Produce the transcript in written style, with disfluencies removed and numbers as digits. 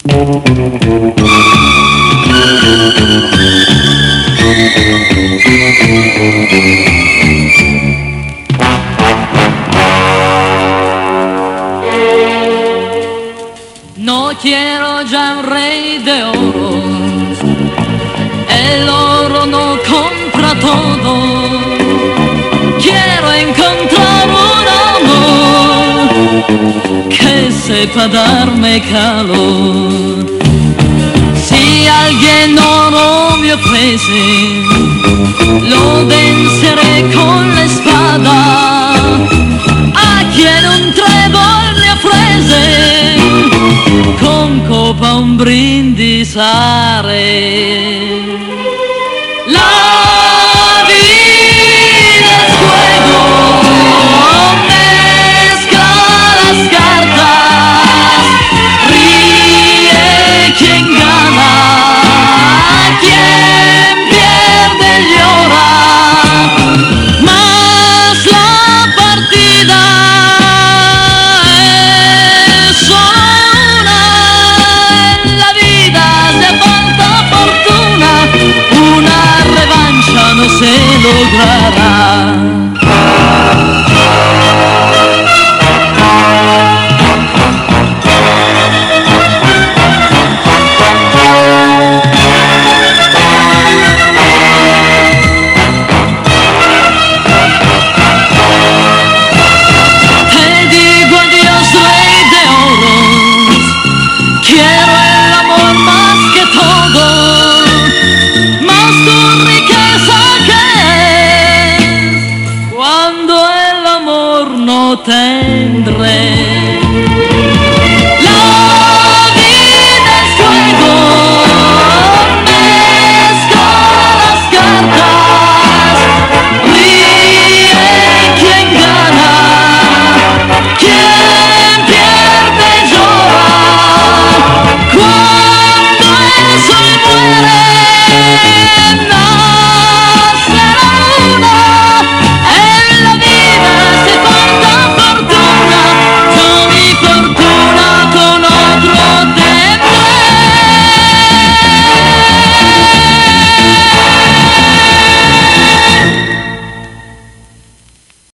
No quiero ya un rey de oro, el oro no compra todo. Quiero encontrar un amor que sepa darme calor. Si alguien oro me ofrece, lo venceré con la espada. A quien un trébol me ofrece, con copa un brindis haré.